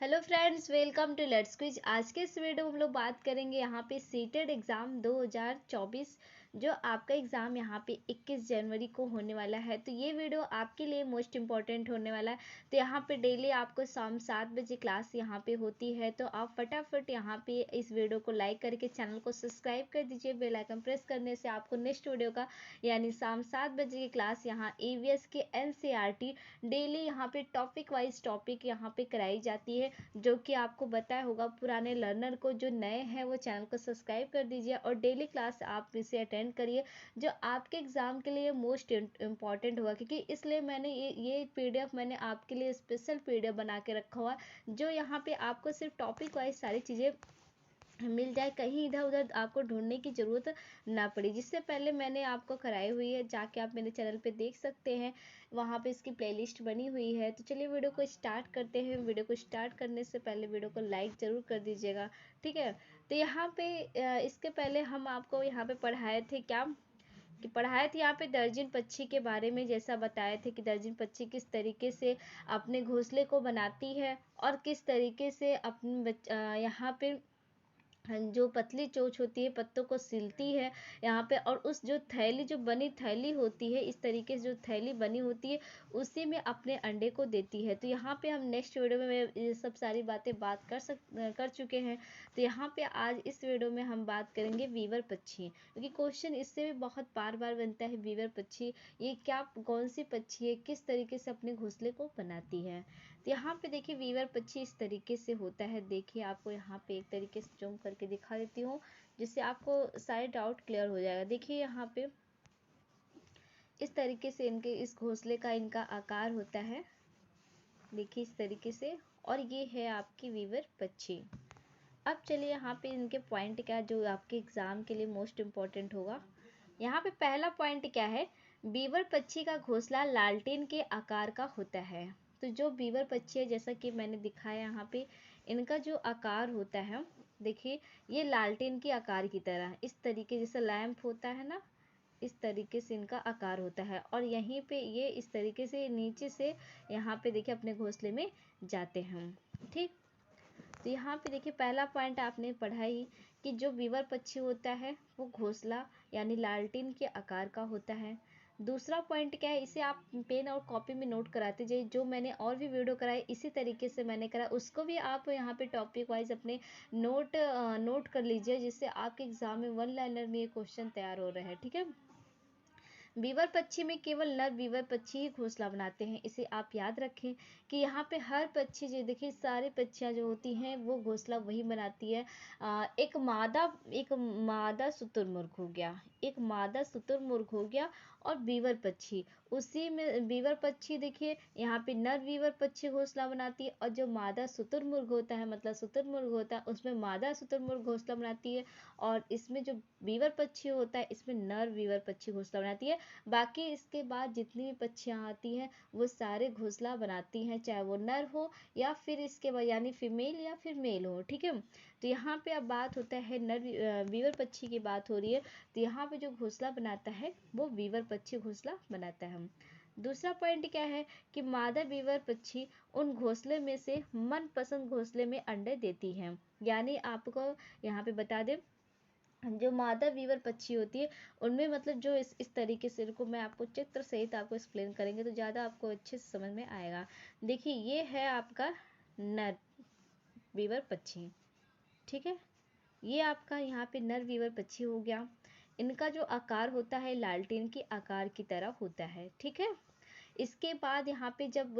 Hello friends, welcome to let's quiz. आज के इस वीडियो में हम लोग बात करेंगे यहाँ पे सीटेड एग्ज़ाम 2024 जो आपका एग्ज़ाम यहाँ पे 21 जनवरी को होने वाला है। तो ये वीडियो आपके लिए मोस्ट इम्पॉर्टेंट होने वाला है। तो यहाँ पे डेली आपको शाम 7 बजे क्लास यहाँ पे होती है, तो आप फटाफट यहाँ पे इस वीडियो को लाइक करके चैनल को सब्सक्राइब कर दीजिए। बेल आइकन प्रेस करने से आपको नेक्स्ट वीडियो का यानी शाम 7 बजे की क्लास यहाँ EVS के NCERT डेली यहाँ पे टॉपिक वाइज टॉपिक यहाँ पे कराई जाती है, जो कि आपको बताया होगा। पुराने लर्नर को, जो नए हैं वो चैनल को सब्सक्राइब कर दीजिए और डेली क्लास आप इसे अटेंड करिए, जो आपके एग्ज़ाम के लिए मोस्ट इम्पॉर्टेंट होगा। क्योंकि इसलिए मैंने ये PDF मैंने आपके लिए स्पेशल PDF बना के रखा हुआ, जो यहाँ पे आपको सिर्फ टॉपिक वाइज सारी चीज़ें मिल जाए, कहीं इधर उधर आपको ढूंढने की ज़रूरत ना पड़े। जिससे पहले मैंने आपको कराई हुई है, जाके आप मेरे चैनल पे देख सकते हैं, वहाँ पे इसकी प्लेलिस्ट बनी हुई है। तो चलिए वीडियो को स्टार्ट करते हैं। वीडियो को स्टार्ट करने से पहले वीडियो को लाइक ज़रूर कर दीजिएगा, ठीक है। तो यहाँ पे इसके पहले हम आपको यहाँ पे पढ़ाए थे क्या, कि पढ़ाए थे यहाँ पे दर्जन पक्षी के बारे में। जैसा बताए थे कि दर्जन पक्षी किस तरीके से अपने घोंसले को बनाती है और किस तरीके से अपने यहाँ पे जो पतली चोंच होती है पत्तों को सिलती है यहाँ पे, और उस जो थैली, जो बनी थैली होती है, इस तरीके से जो थैली बनी होती है उसी में अपने अंडे को देती है। तो यहाँ पे हम नेक्स्ट वीडियो में ये सब सारी बातें बात कर चुके हैं। तो यहाँ पे आज इस वीडियो में हम बात करेंगे वीवर पक्षी, क्योंकि क्वेश्चन इससे भी बहुत बार बार बनता है। वीवर पक्षी ये क्या, कौन सी पक्षी है, किस तरीके से अपने घोंसले को बनाती है। तो यहाँ पे देखिए वीवर पक्षी इस तरीके से होता है। देखिए आपको यहाँ पे एक तरीके से जूम करके दिखा देती हूँ, जिससे आपको सारे डाउट क्लियर हो जाएगा। देखिए यहाँ पे इस तरीके से इनके इस घोंसले का इनका आकार होता है, देखिए इस तरीके से। और ये है आपकी वीवर पक्षी। अब चलिए यहाँ पे इनके पॉइंट क्या, जो आपके एग्जाम के लिए मोस्ट इम्पोर्टेंट होगा। यहाँ पे पहला पॉइंट क्या है, बीवर पक्षी का घोंसला लालटेन के आकार का होता है। तो जो बीवर पक्षी है, जैसा कि मैंने दिखाया यहाँ पे, इनका जो आकार होता है, देखिए ये लालटेन के आकार की तरह, इस तरीके जैसे लैंप होता है ना, इस तरीके से इनका आकार होता है। और यहीं पे ये इस तरीके से नीचे से यहाँ पे देखिए अपने घोंसले में जाते हैं, ठीक। तो यहाँ पे देखिए पहला पॉइंट आपने पढ़ा ही, कि जो बीवर पक्षी होता है वो घोंसला यानी लालटेन के आकार का होता है। दूसरा पॉइंट क्या है, इसे आप पेन और कॉपी में नोट कराते जाइए। जो मैंने और भी वीडियो कराए इसी तरीके से मैंने करा, उसको भी आप यहाँ पे टॉपिक वाइज अपने नोट कर लीजिए, जिससे आपके एग्जाम में वन लाइनर में ये क्वेश्चन तैयार हो रहे हैं, ठीक है। बीवर पक्षी में केवल नर बीवर पक्षी ही घोंसला बनाते हैं, इसे आप याद रखें। कि यहाँ पे हर पक्षी, जो देखिए सारी पक्षियाँ जो होती हैं वो घोंसला वही बनाती है। एक मादा शुतुरमुर्ग हो गया, एक मादा शुतुरमुर्ग हो गया, और बीवर पक्षी, उसी में बीवर पक्षी देखिए यहाँ पे नर बीवर पक्षी घोंसला बनाती है, और जो मादा शुतुरमुर्ग होता है, मतलब शुतुरमुर्ग होता है, उसमें मादा शुतुरमुर्ग घोंसला बनाती है। और इसमें जो बीवर पक्षी होता है, इसमें नर बीवर पक्षी घोंसला बनाती है। बाकी इसके बाद जितनी भी पक्षियाँ आती हैं वो सारे घोंसला बनाती हैं, चाहे वो नर हो या फिर इसके बाद यानी फीमेल या फिर मेल हो, ठीक है। तो यहाँ पे अब बात होता है नर बीवर पक्षी की बात हो रही है। तो यहाँ पे जो घोंसला बनाता है वो बीवर पक्षी घोंसला बनाता है। दूसरा पॉइंट क्या है, कि मादा बीवर पक्षी उन घोंसले में से मनपसंद घोंसले में अंडे देती हैं। यानी आपको यहाँ पे बता दें, जो मादा बीवर पक्षी होती है उनमें, मतलब जो इस तरीके से, इनको मैं आपको चित्र सहित आपको एक्सप्लेन करेंगे तो ज़्यादा आपको अच्छे से समझ में आएगा। देखिए ये है आपका नर बीवर पक्षी, ठीक है। ये आपका यहाँ पे नर बीवर पक्षी हो गया। इनका जो आकार होता है लालटेन के आकार की तरह होता है, ठीक है। इसके बाद यहाँ पे जब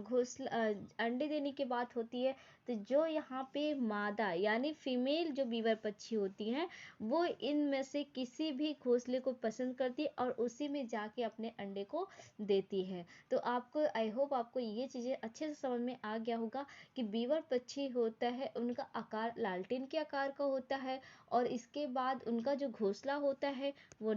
घोंसला अंडे देने की बात होती है, तो जो यहाँ पे मादा यानी फीमेल जो बीवर पक्षी होती हैं, वो इनमें से किसी भी घोंसले को पसंद करती है और उसी में जाके अपने अंडे को देती है। तो आपको, आई होप आपको ये चीज़ें अच्छे से समझ में आ गया होगा, कि बीवर पक्षी होता है उनका आकार लालटेन के आकार का होता है, और इसके बाद उनका जो घोंसला होता है वो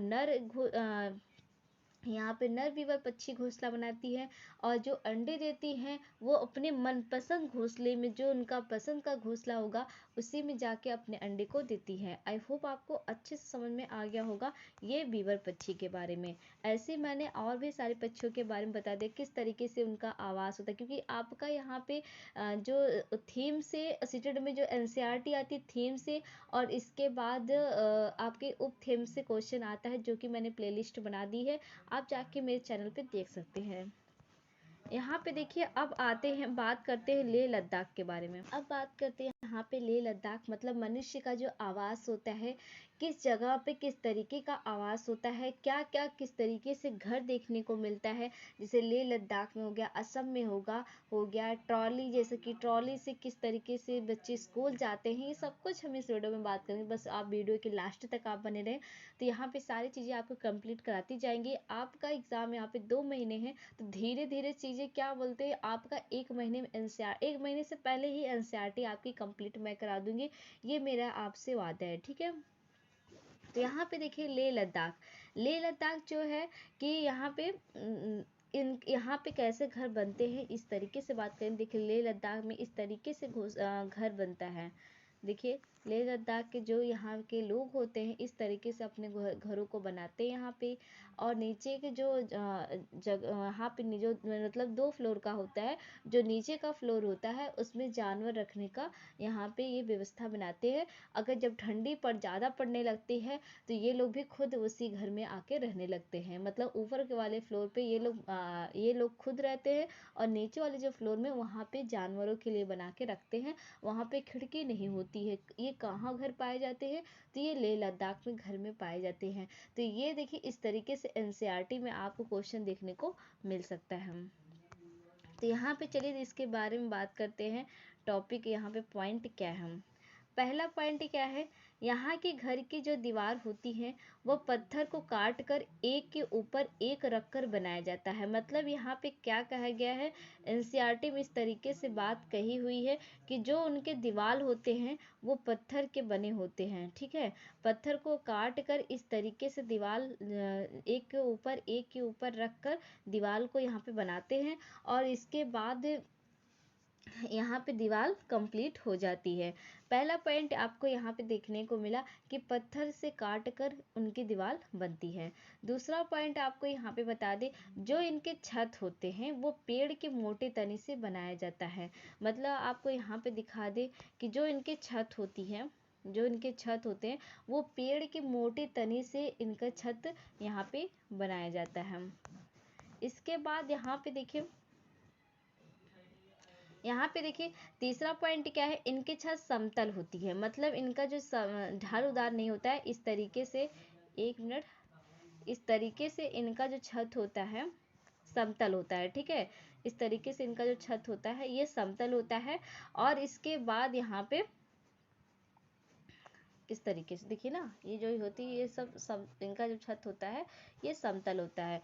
यहाँ पे नर बीवर पक्षी घोंसला बनाती है और जो अंडे देती हैं वो अपने मनपसंद घोंसले में, जो उनका पसंद का घोंसला होगा उसी में जाके अपने अंडे को देती है। आई होप आपको अच्छे से समझ में आ गया होगा ये बीवर पक्षी के बारे में। ऐसे मैंने और भी सारे पक्षियों के बारे में बता दिया किस तरीके से उनका आवास होता है, क्योंकि आपका यहाँ पे जो थीम से सीटेड में जो एनसीईआरटी आती है थीम से, और इसके बाद आपके उप थीम से क्वेश्चन आता है जो कि मैंने प्लेलिस्ट बना दी है, आप जाके मेरे चैनल पे देख सकते हैं। यहाँ पे देखिए अब आते हैं, बात करते हैं लेह लद्दाख के बारे में। अब बात करते हैं यहाँ पे लेह लद्दाख मतलब मनुष्य का जो आवास होता है, किस जगह पे किस तरीके का आवास होता है, क्या क्या किस तरीके से घर देखने को मिलता है। जैसे लेह लद्दाख में हो गया, असम में हो गया ट्रॉली, जैसे कि ट्रॉली से किस तरीके से बच्चे स्कूल जाते हैं, ये सब कुछ हम इस वीडियो में बात करेंगे। बस आप वीडियो के लास्ट तक आप बने रहें, तो यहाँ पे सारी चीज़ें आपको कंप्लीट कराती जाएंगी। आपका एग्ज़ाम यहाँ पे 2 महीने हैं, तो धीरे धीरे चीज़ें क्या बोलते हैं, आपका 1 महीने में एनसीईआरटी, 1 महीने से पहले ही एनसीईआरटी आपकी कंप्लीट मैं करा दूंगी, ये मेरा आपसे वादा है, ठीक है। तो यहाँ पे देखिए लेह लद्दाख जो है कि यहाँ पे यहाँ पे कैसे घर बनते हैं इस तरीके से बात करें। देखिए लेह लद्दाख में इस तरीके से घर बनता है। देखिए लेह लद्दाख के जो यहाँ के लोग होते हैं इस तरीके से अपने घरों को बनाते हैं यहाँ पे। और नीचे के जो यहाँ पे जो मतलब 2 फ्लोर का होता है, जो नीचे का फ्लोर होता है उसमें जानवर रखने का यहाँ पे ये व्यवस्था बनाते हैं। अगर जब ठंडी ज़्यादा पड़ने लगती है तो ये लोग भी खुद उसी घर में आके रहने लगते हैं। मतलब ऊपर के वाले फ्लोर पे ये लोग खुद रहते हैं, और नीचे वाले जो फ्लोर में वहाँ पे जानवरों के लिए बना के रखते हैं। वहाँ पे खिड़की नहीं होती है। ये कहाँ घर पाए जाते हैं, तो ये लेह लद्दाख में घर में पाए जाते हैं। तो ये देखिए इस तरीके से एनसीईआरटी में आपको क्वेश्चन देखने को मिल सकता है। तो यहाँ पे चलिए इसके बारे में बात करते हैं। टॉपिक यहाँ पे पॉइंट क्या है। पहला पॉइंट क्या है, यहाँ के घर की जो दीवार होती है वो पत्थर को काट कर एक के ऊपर एक रख कर बनाया जाता है। मतलब यहाँ पे क्या कहा गया है, एनसीईआरटी में इस तरीके से बात कही हुई है कि जो उनके दीवार होते हैं वो पत्थर के बने होते हैं, ठीक है। पत्थर को काट कर इस तरीके से दीवार एक के ऊपर रख कर दीवार को यहाँ पे बनाते हैं, और इसके बाद यहाँ पे दीवार कंप्लीट हो जाती है। पहला पॉइंट आपको यहाँ पे देखने को मिला कि पत्थर से काट कर उनकी दीवार बनती है। दूसरा पॉइंट आपको यहाँ पे बता दे, जो इनके छत होते हैं वो पेड़ के मोटे तने से बनाया जाता है। मतलब आपको यहाँ पे दिखा दे कि जो इनके छत होते हैं वो पेड़ के मोटे तने से इनका छत यहाँ पे बनाया जाता है। इसके बाद यहाँ पे देखिए तीसरा पॉइंट क्या है, इनकी छत समतल होती है। मतलब इनका जो ढाल उदार नहीं होता है, इस तरीके से, एक मिनट, इस तरीके से इनका जो छत होता है समतल होता है, ठीक है। इस तरीके से इनका जो छत होता है ये समतल होता है। और इसके बाद यहाँ पे इस तरीके से देखिए ना, ये जो होती है ये सब इनका जो छत होता है ये समतल होता है।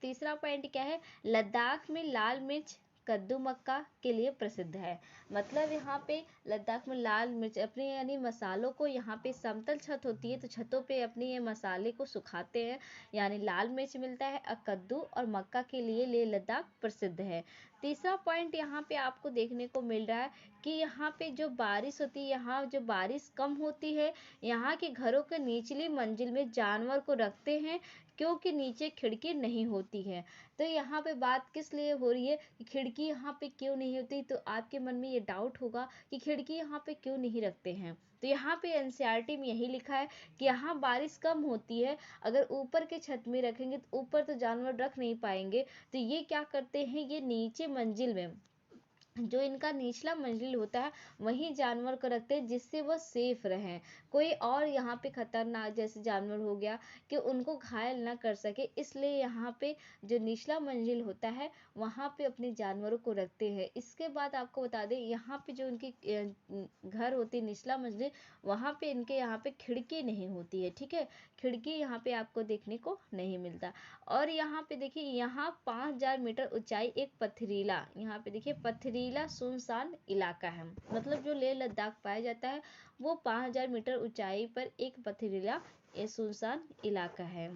तीसरा पॉइंट क्या है, लद्दाख में लाल मिर्च कद्दू मक्का के लिए प्रसिद्ध है। मतलब यहाँ पे लद्दाख में लाल मिर्च अपने यानी मसालों को, यहाँ पे समतल छत होती है तो छतों पे अपने ये मसाले को सुखाते हैं, यानी लाल मिर्च मिलता है। और कद्दू और मक्का के लिए लेह लद्दाख प्रसिद्ध है। तीसरा पॉइंट यहाँ पे आपको देखने को मिल रहा है कि यहाँ पे जो बारिश होती है, यहाँ जो बारिश कम होती है, यहाँ के घरों के निचली मंजिल में जानवर को रखते हैं क्योंकि नीचे खिड़की नहीं होती है। तो यहाँ पे बात किस लिए हो रही है कि खिड़की यहाँ पे क्यों नहीं होती, तो आपके मन में ये डाउट होगा कि खिड़की यहाँ पे क्यों नहीं रखते हैं। तो यहाँ पे एनसीईआरटी में यही लिखा है कि यहाँ बारिश कम होती है, अगर ऊपर के छत में रखेंगे तो ऊपर तो जानवर रख नहीं पाएंगे, तो ये क्या करते हैं, ये नीचे मंजिल में, जो इनका निचला मंजिल होता है वहीं जानवर को रखते हैं जिससे वो सेफ रहें। कोई और यहाँ पे खतरनाक जैसे जानवर हो गया कि उनको घायल ना कर सके, इसलिए यहाँ पे जो निचला मंजिल होता है वहाँ पे अपने जानवरों को रखते हैं। इसके बाद आपको बता दें, यहाँ पे जो उनकी घर होती है निचला मंजिल, वहाँ पे इनके यहाँ पे खिड़की नहीं होती है, ठीक है। खिड़की यहाँ पे आपको देखने को नहीं मिलता। और यहाँ पे देखिए, यहाँ 5000 मीटर ऊंचाई एक पथरीला, यहाँ पे देखिए पथरीला सुनसान इलाका है। मतलब जो लेह लद्दाख पाया जाता है वो 5000 मीटर ऊंचाई पर एक पथरीला सुनसान इलाका है।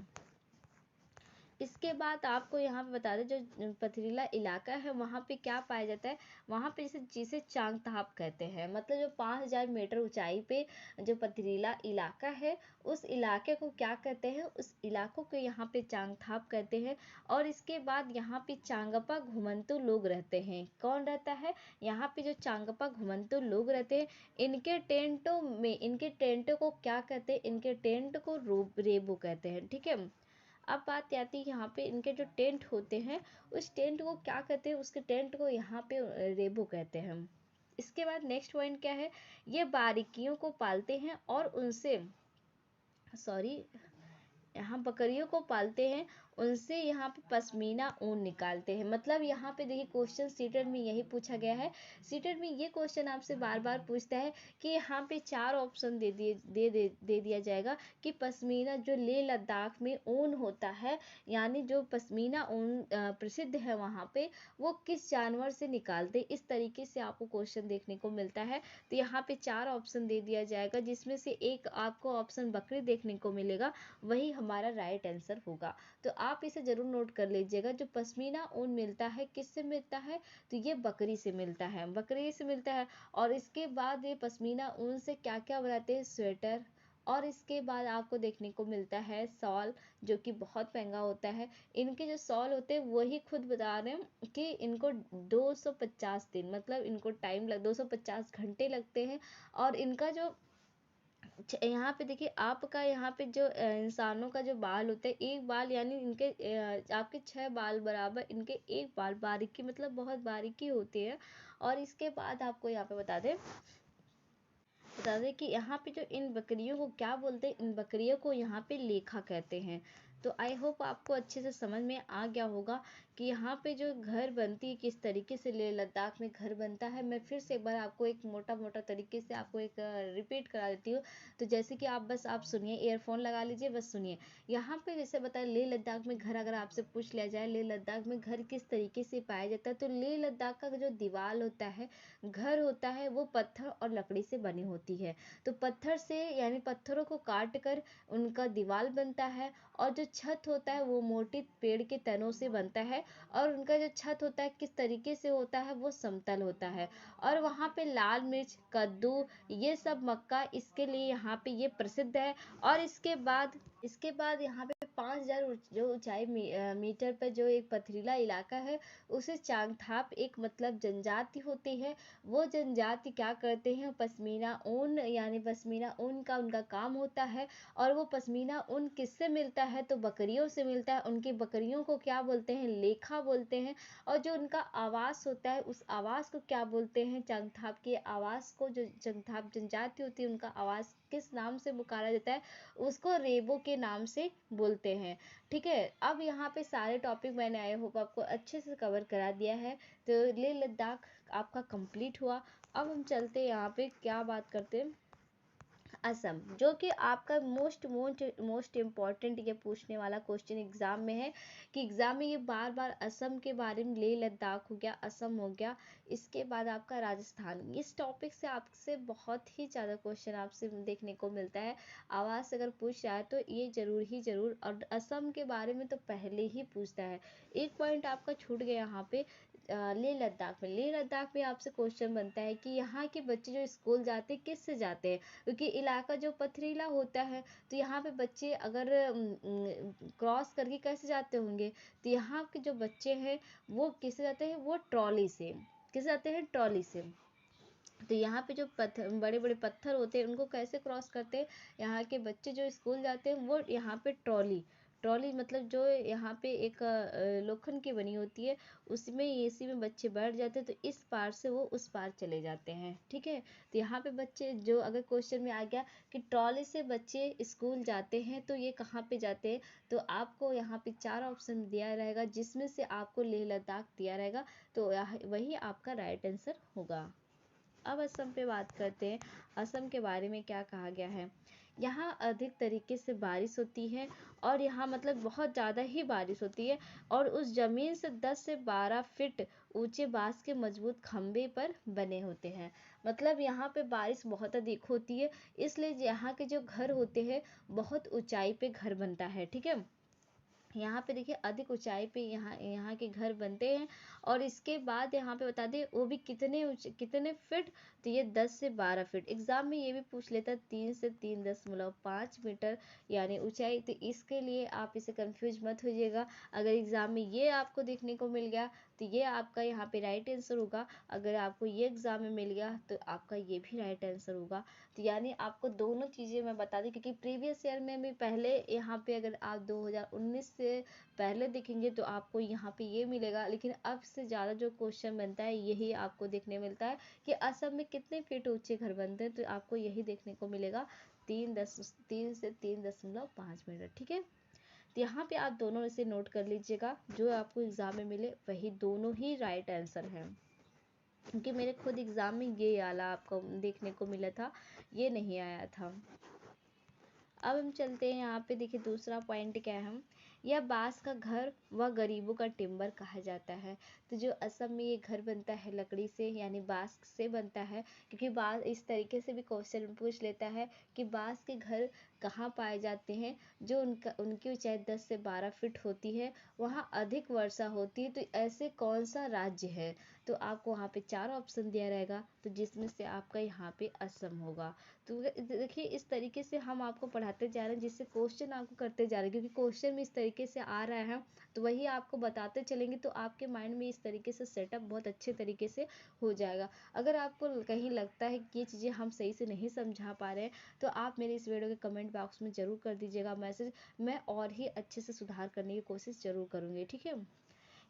इसके बाद आपको यहाँ पे बता दें, जो पथरीला इलाका है वहाँ पे क्या पाया जाता है, वहाँ पे जिसे चांगथाप कहते हैं, मतलब जो 5000 मीटर ऊंचाई पे जो पथरीला इलाका है उस इलाके को क्या कहते हैं, उस इलाकों को यहाँ पे चांगथाप कहते हैं। और इसके बाद यहाँ पे चांगपा घुमंतु लोग रहते हैं। कौन रहता है, यहाँ पे जो चांगपा घुमंतु लोग रहते हैं, इनके टेंटों को क्या कहते हैं, इनके टेंट को रेबो कहते हैं। ठीक है, अब बात आती है यहाँ पे इनके जो टेंट होते हैं उस टेंट को क्या कहते हैं, उसके टेंट को यहाँ पे रेबो कहते हैं। इसके बाद नेक्स्ट पॉइंट क्या है, ये बारीकियों को पालते हैं और उनसे यहाँ बकरियों को पालते हैं, उनसे यहाँ पे पश्मीना ऊन निकालते हैं। मतलब यहाँ पे देखिए क्वेश्चन सीटेट में यही पूछा गया है। सीटेट में ये क्वेश्चन आपसे बार बार पूछता है कि यहाँ पे 4 ऑप्शन दे दिया जाएगा कि पश्मीना जो लेह लद्दाख में ऊन होता है, यानी जो पश्मीना ऊन प्रसिद्ध है वहाँ पे, वो किस जानवर से निकालते, इस तरीके से आपको क्वेश्चन देखने को मिलता है। तो यहाँ पे 4 ऑप्शन दे दिया जाएगा, जिसमें से एक आपको ऑप्शन बकरी देखने को मिलेगा, वही हमारा राइट आंसर होगा। तो आप इसे जरूर नोट कर लीजिएगा। जो पश्मीना ऊन मिलता है किससे मिलता है, तो ये बकरी से मिलता है, बकरी से मिलता है। और इसके बाद ये पश्मीना ऊन से क्या क्या बनाते हैं, स्वेटर। और इसके बाद आपको देखने को मिलता है शॉल, जो कि बहुत महंगा होता है। इनके जो शॉल होते हैं वही खुद बता रहे हैं कि इनको 250 दिन, मतलब इनको टाइम 250 घंटे लगते हैं। और इनका जो यहाँ पे देखिए, आपका यहाँ पे जो इंसानों का जो बाल होता है, एक बाल यानी इनके आपके 6 बाल बराबर इनके एक बाल बारीकी, मतलब बहुत बारीकी होती है। और इसके बाद आपको यहाँ पे बता दें कि यहाँ पे जो इन बकरियों को क्या बोलते हैं, इन बकरियों को यहाँ पे लेखा कहते हैं। तो आई होप आपको अच्छे से समझ में आ गया होगा कि यहाँ पे जो घर बनती है, किस तरीके से लेह लद्दाख में घर बनता है। मैं फिर से एक बार आपको एक मोटा मोटा तरीके से आपको एक रिपीट करा देती हूँ। तो जैसे कि आप सुनिए, ईयरफोन लगा लीजिए, बस सुनिए। यहाँ पे जैसे बताया, लेह लद्दाख में घर अगर आपसे पूछ लिया जाए लेह लद्दाख में घर किस तरीके से पाया जाता है, तो लेह लद्दाख का जो दीवार होता है, घर होता है, वो पत्थर और लकड़ी से बनी होती है। तो पत्थर से यानी पत्थरों को काट कर उनका दीवार बनता है। और जो छत होता है वो मोटी पेड़ के तनों से बनता है। और उनका जो छत होता है किस तरीके से होता है, वो समतल होता है। और वहाँ पे लाल मिर्च, कद्दू, ये सब मक्का इसके लिए यहाँ पे ये प्रसिद्ध है। और इसके बाद यहाँ पे 5000 जो ऊंचाई मीटर पर जो एक पथरीला इलाका है, उसे चांगथाप एक मतलब जनजाति होती है। वो जनजाति क्या करते हैं, पश्मीना ऊन, यानी पश्मीना ऊन का उनका काम होता है। और वो पश्मीना ऊन किससे मिलता है, तो बकरियों से मिलता है। उनकी बकरियों को क्या बोलते हैं, लेखा बोलते हैं। और जो उनका आवास होता है, उस आवास को क्या बोलते हैं, चांगथाप के आवास को, जो चांगथाप जनजाति होती है उनका आवास किस नाम से पुकारा जाता है, उसको रेबो के नाम से बोलते हैं। ठीक है, अब यहाँ पे सारे टॉपिक मैंने आई होप आपको अच्छे से कवर करा दिया है। तो लेह लद्दाख आपका कंप्लीट हुआ। अब हम चलते हैं यहाँ पे क्या बात करते हैं, असम, जो कि आपका मोस्ट इम्पॉर्टेंट ये पूछने वाला क्वेश्चन एग्जाम में है। कि एग्जाम में ये बार बार असम के बारे में, लेह लद्दाख हो गया, असम हो गया, इसके बाद आपका राजस्थान, इस टॉपिक से आपसे बहुत ही ज़्यादा क्वेश्चन आपसे देखने को मिलता है। आवाज़ से अगर पूछ रहा है तो ये जरूर। और असम के बारे में तो पहले ही पूछता है। एक पॉइंट आपका छूट गया यहाँ पे, लेह लद्दाख में आपसे क्वेश्चन बनता है कि यहाँ के बच्चे जो स्कूल जाते हैं किससे जाते हैं, क्योंकि इलाका जो पथरीला होता है। तो यहाँ पे बच्चे अगर क्रॉस करके कैसे जाते होंगे, तो यहाँ के जो बच्चे हैं वो किससे जाते हैं, वो ट्रॉली से, किससे जाते हैं, ट्रॉली से। तो यहाँ पे जो पत्थर, बड़े बड़े पत्थर होते हैं, उनको कैसे क्रॉस करते हैं, यहाँ के बच्चे जो स्कूल जाते हैं वो यहाँ पे ट्रॉली, ट्रॉली मतलब जो यहाँ पे एक लोखंड की बनी होती है, उसमें एसी में बच्चे बैठ जाते हैं, तो इस पार से वो उस पार चले जाते हैं। ठीक है, तो यहाँ पे बच्चे जो, अगर क्वेश्चन में आ गया कि ट्रॉली से बच्चे स्कूल जाते हैं तो ये कहाँ पे जाते हैं, तो आपको यहाँ पे 4 ऑप्शन दिया रहेगा, जिसमें से आपको लेह लद्दाख दिया रहेगा। तो वही आपका राइट आंसर होगा। अब असम पे बात करते हैं। असम के बारे में क्या कहा गया है, यहाँ अधिक तरीके से बारिश होती है। और यहाँ मतलब बहुत ज़्यादा ही बारिश होती है। और उस जमीन से 10 से 12 फीट ऊंचे बांस के मजबूत खंभे पर बने होते हैं। मतलब यहाँ पे बारिश बहुत अधिक होती है, इसलिए यहाँ के जो घर होते हैं बहुत ऊंचाई पे घर बनता है। ठीक है, यहाँ पे देखिए अधिक ऊंचाई पे यहाँ यहाँ के घर बनते हैं। और इसके बाद यहाँ पे बता दें वो भी कितने फीट, तो ये 10 से 12 फीट। एग्जाम में ये भी पूछ लेता है 3 से 3.5 मीटर यानी ऊंचाई। तो इसके लिए आप इसे कंफ्यूज मत होइएगा। अगर एग्जाम में ये आपको देखने को मिल गया तो ये आपका यहाँ पे राइट आंसर होगा। अगर आपको ये एग्जाम में मिल गया तो आपका ये भी राइट आंसर होगा। तो यानी आपको दोनों चीज़ें मैं बता दी, क्योंकि प्रीवियस ईयर में भी पहले यहाँ पे अगर आप 2019 से पहले देखेंगे तो आपको यहाँ पे ये मिलेगा, लेकिन अब से ज़्यादा जो क्वेश्चन बनता है यही आपको देखने मिलता है कि असम में कितने फीट ऊंचे घर बनते हैं। तो आपको यही देखने को मिलेगा 3 से 3.5 मीटर। ठीक है, तो यहाँ पे आप दोनों इसे नोट कर लीजिएगा, जो आपको एग्जाम में मिले वही दोनों ही राइट आंसर है। क्योंकि मेरे खुद एग्जाम में ये वाला आपको देखने को मिला था, ये नहीं आया था। अब हम चलते हैं यहाँ पे, देखिए दूसरा पॉइंट क्या है। यह बांस का घर व गरीबों का टिम्बर कहा जाता है। तो जो असम में ये घर बनता है लकड़ी से यानी बांस से बनता है, क्योंकि बांस इस तरीके से भी क्वेश्चन पूछ लेता है कि बांस के घर कहाँ पाए जाते हैं। जो उनकी ऊंचाई 10 से 12 फीट होती है, वहाँ अधिक वर्षा होती है, तो ऐसे कौन सा राज्य है। तो आपको वहाँ पे 4 ऑप्शन दिया रहेगा, तो जिसमें से आपका यहाँ पे असम होगा। तो देखिए इस तरीके से हम आपको पढ़ाते जा रहे हैं, जिससे क्वेश्चन आपको करते जा रहे हैं, क्योंकि क्वेश्चन में इस तरीके से आ रहा है तो वही आपको बताते चलेंगे, तो आपके माइंड में इस तरीके से सेटअप बहुत अच्छे तरीके से हो जाएगा। अगर आपको कहीं लगता है कि ये चीज़ें हम सही से नहीं समझा पा रहे हैं, तो आप मेरे इस वीडियो के कमेंट बॉक्स में ज़रूर कर दीजिएगा मैसेज। मैं और ही अच्छे से सुधार करने की कोशिश ज़रूर करूँगी। ठीक है,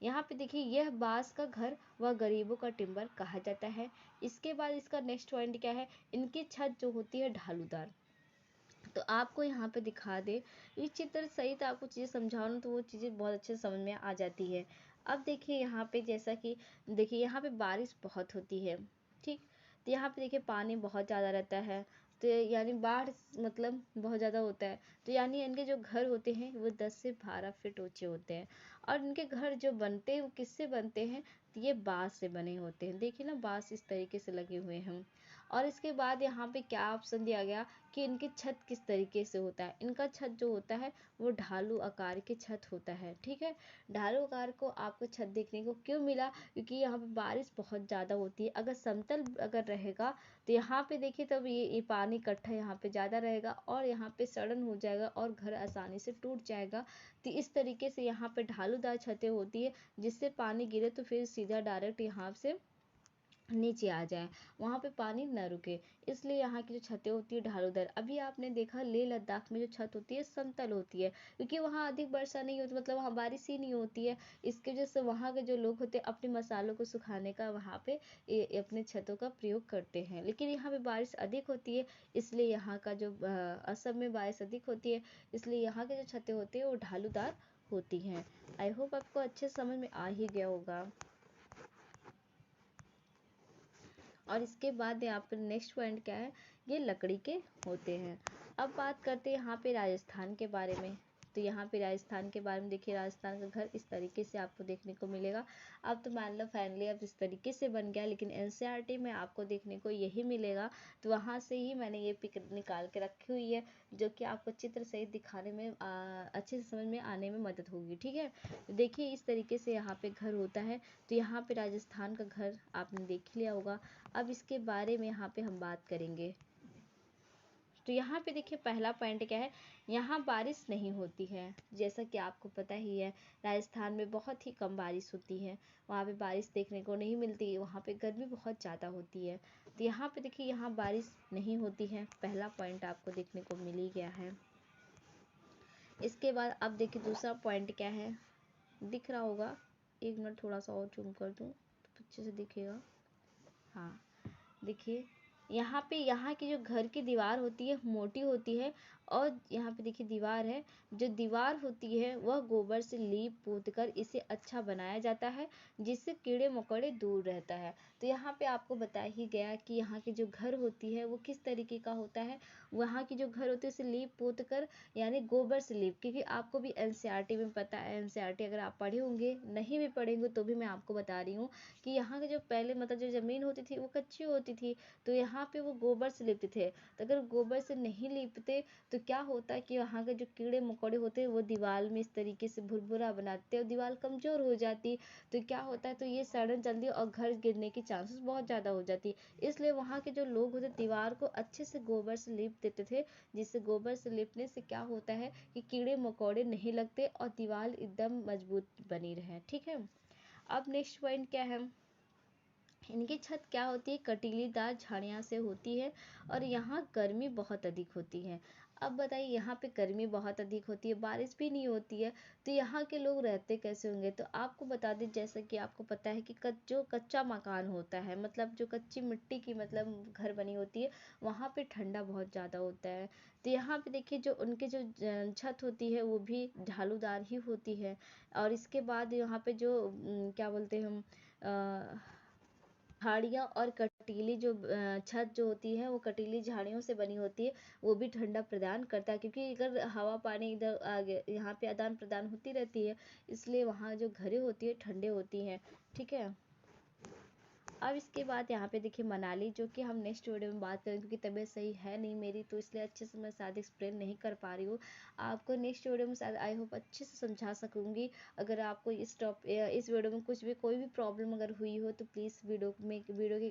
यहाँ पे देखिए यह बांस का घर व गरीबों का टिम्बर कहा जाता है। इसके बाद इसका नेक्स्ट पॉइंट क्या है, इनकी छत जो होती है ढालूदार। तो आपको यहाँ पे दिखा दे, ये चित्र सही तो आपको चीज़ें समझाओ ना तो वो चीज़ें बहुत अच्छे से समझ में आ जाती है। अब देखिए यहाँ पे जैसा कि देखिए यहाँ पे बारिश बहुत होती है, ठीक। तो यहाँ पे देखिए पानी बहुत ज़्यादा रहता है, तो यानी बाढ़ मतलब बहुत ज़्यादा होता है। तो यानी इनके जो घर होते हैं वो 10 से 12 फीट ऊंचे होते हैं। और इनके घर जो बनते हैं वो किससे बनते हैं, तो ये बाँस से बने होते हैं। देखिए ना बाँस इस तरीके से लगे हुए हैं। और इसके बाद यहाँ पे क्या ऑप्शन दिया गया कि इनकी छत किस तरीके से होता है। इनका छत जो होता है वो ढालू आकार की छत होता है। ठीक है, ढालू आकार को आपको छत देखने को क्यों मिला, क्योंकि यहाँ पे बारिश बहुत ज़्यादा होती है। अगर समतल अगर रहेगा तो यहाँ पे देखिए तब ये पानी इकट्ठा यहाँ पे ज़्यादा रहेगा और यहाँ पे सड़न हो जाएगा और घर आसानी से टूट जाएगा। तो इस तरीके से यहाँ पे ढालूदार छतें होती है, जिससे पानी गिरे तो फिर सीधा डायरेक्ट यहाँ से नीचे आ जाए, वहाँ पे पानी न रुके। इसलिए यहाँ की जो छतें होती है ढालूदार। अभी आपने देखा लेह लद्दाख में जो छत होती है समतल होती है, क्योंकि वहाँ अधिक वर्षा नहीं होती, मतलब वहाँ बारिश ही नहीं होती है। इसकी वजह से वहाँ के जो लोग होते हैं अपने मसालों को सुखाने का वहाँ पे अपने छतों का प्रयोग करते हैं। लेकिन यहाँ पे बारिश अधिक होती है, इसलिए यहाँ का जो असम में बारिश अधिक होती है, इसलिए यहाँ के जो छतें होती है वो ढालूदार होती हैं। आई होप आपको अच्छे समझ में आ ही गया होगा। और इसके बाद यहाँ पर नेक्स्ट पॉइंट क्या है, ये लकड़ी के होते हैं। अब बात करते हैं यहाँ पे राजस्थान के बारे में। तो यहाँ पे राजस्थान के बारे में देखिए, राजस्थान का घर इस तरीके से आपको देखने को मिलेगा। अब तो मान लो फाइनली अब इस तरीके से बन गया, लेकिन एनसीईआरटी में आपको देखने को यही मिलेगा। तो वहाँ से ही मैंने ये पिक निकाल के रखी हुई है, जो कि आपको चित्र सहित दिखाने में अच्छे से समझ में आने में मदद होगी। ठीक है, तो देखिए इस तरीके से यहाँ पे घर होता है। तो यहाँ पे राजस्थान का घर आपने देख लिया होगा। अब इसके बारे में यहाँ पे हम बात करेंगे। तो यहाँ पे देखिए पहला पॉइंट क्या है, यहाँ बारिश नहीं होती है। जैसा कि आपको पता ही है राजस्थान में बहुत ही कम बारिश होती है, वहाँ पे बारिश देखने को नहीं मिलती, वहाँ पे गर्मी बहुत ज़्यादा होती है। तो यहाँ पे देखिए यहाँ बारिश नहीं होती है, पहला पॉइंट आपको देखने को मिल ही गया है। इसके बाद अब देखिए दूसरा पॉइंट क्या है, दिख रहा होगा, एक मिनट थोड़ा सा और जूम कर दूँ तो अच्छे से दिखेगा। हाँ देखिए यहाँ की जो घर की दीवार होती है मोटी होती है, और यहाँ पे देखिए दीवार है, जो दीवार होती है वह गोबर से लीप पोत कर इसे अच्छा बनाया जाता है, जिससे कीड़े मकोड़े दूर रहता है। तो यहाँ पे आपको बता ही गया कि यहाँ की जो घर होती है वो किस तरीके का होता है। वहाँ की जो घर होती है उसे लीप पोत कर यानी गोबर से लीप, क्योंकि आपको भी एनसीईआरटी में पता है, एनसीईआरटी अगर आप पढ़े होंगे, नहीं भी पढ़ेंगे तो भी मैं आपको बता रही हूँ कि यहाँ के जो पहले मतलब जो ज़मीन होती थी वो कच्ची होती थी, तो यहाँ पे वो गोबर से लिपते थे। तो अगर गोबर से नहीं लिपते तो क्या होता है कि वहाँ के जो कीड़े मकोड़े होते हैं वो दीवार में इस तरीके से भुरभुरा बनाते हैं और दीवार कमज़ोर हो जाती है। तो क्या होता है, तो ये सड़न जल्दी और घर गिरने की चांसेस बहुत ज़्यादा हो जाती है। इसलिए वहाँ के जो लोग होते दीवार को अच्छे से गोबर से लीप देते थे, जिससे गोबर से लिपने से क्या होता है कि कीड़े मकोड़े नहीं लगते और दीवार एकदम मजबूत बनी रहे। ठीक है, अब नेक्स्ट पॉइंट क्या है, इनकी छत क्या होती है, कटीलीदार झाड़ियाँ से होती है और यहाँ गर्मी बहुत अधिक होती है। अब बताइए, यहाँ पे गर्मी बहुत अधिक होती है, बारिश भी नहीं होती है, तो यहाँ के लोग रहते कैसे होंगे? तो आपको बता दें, जैसा कि आपको पता है कि जो कच्चा मकान होता है, मतलब जो कच्ची मिट्टी की मतलब घर बनी होती है, वहाँ पे ठंडा बहुत ज़्यादा होता है। तो यहाँ पे देखिए, जो उनके जो छत होती है वो भी ढालूदार ही होती है। और इसके बाद यहाँ पे जो क्या बोलते हैं हम, झाड़ियाँ और कटीली जो छत जो होती है वो कटीली झाड़ियों से बनी होती है, वो भी ठंडा प्रदान करता है, क्योंकि अगर हवा पानी इधर आगे यहाँ पे आदान प्रदान होती रहती है, इसलिए वहाँ जो घरें होती है ठंडे होती हैं। ठीक है, अब इसके बाद यहाँ पे देखिए मनाली, जो कि हम नेक्स्ट वीडियो में बात करेंगे, क्योंकि तबीयत सही है नहीं मेरी, तो इसलिए अच्छे से मैं शायद एक्सप्लेन नहीं कर पा रही हूँ। आपको नेक्स्ट वीडियो में शायद आई होप अच्छे से समझा सकूँगी। अगर आपको इस वीडियो में कुछ भी कोई भी प्रॉब्लम अगर हुई हो तो प्लीज़ वीडियो के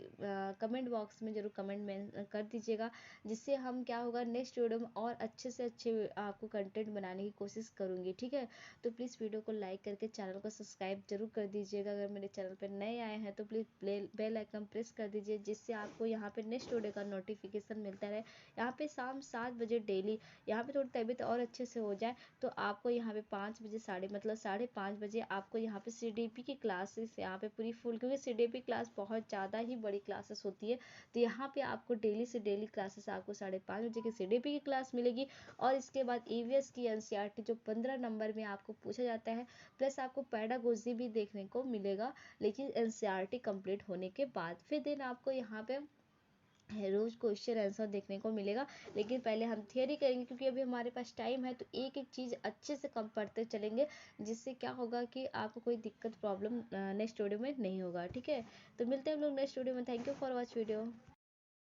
कमेंट बॉक्स में ज़रूर कमेंट कर दीजिएगा, जिससे हम क्या होगा नेक्स्ट वीडियो में और अच्छे से अच्छे आपको कंटेंट बनाने की कोशिश करूँगी। ठीक है, तो प्लीज़ वीडियो को लाइक करके चैनल को सब्सक्राइब जरूर कर दीजिएगा। अगर मेरे चैनल पर नए आए हैं तो प्लीज़ बेल आइकन प्रेस कर दीजिए, जिससे आपको यहाँ पे नेक्स्ट वीडियो का नोटिफिकेशन मिलता रहे। यहाँ पे शाम 7 बजे डेली, यहाँ पे थोड़ी तबीयत और अच्छे से हो जाए तो आपको यहाँ पे 5 बजे साढ़े 5 बजे आपको यहाँ पे CDP की क्लासेस यहाँ पे पूरी फुल, क्योंकि CDP क्लास बहुत ज़्यादा ही बड़ी क्लासेस होती है। तो यहाँ पे आपको डेली से डेली क्लासेस आपको 5:30 बजे की CDP की क्लास मिलेगी। और इसके बाद EVS की NCERT जो 15 नंबर में आपको पूछा जाता है, प्लस आपको पैडागोजी भी देखने को मिलेगा, लेकिन NCERT कंप्लीट होने के बाद फिर दिन आपको यहाँ पे रोज क्वेश्चन आंसर देखने को मिलेगा। लेकिन पहले हम थियरी करेंगे, क्योंकि अभी हमारे पास टाइम है, तो एक एक चीज़ अच्छे से कम पढ़ते चलेंगे, जिससे क्या होगा कि आपको कोई दिक्कत प्रॉब्लम नेक्स्ट वीडियो में नहीं होगा। ठीक है, तो मिलते हैं हम लोग नेक्स्ट वीडियो में। Thank you for watch video.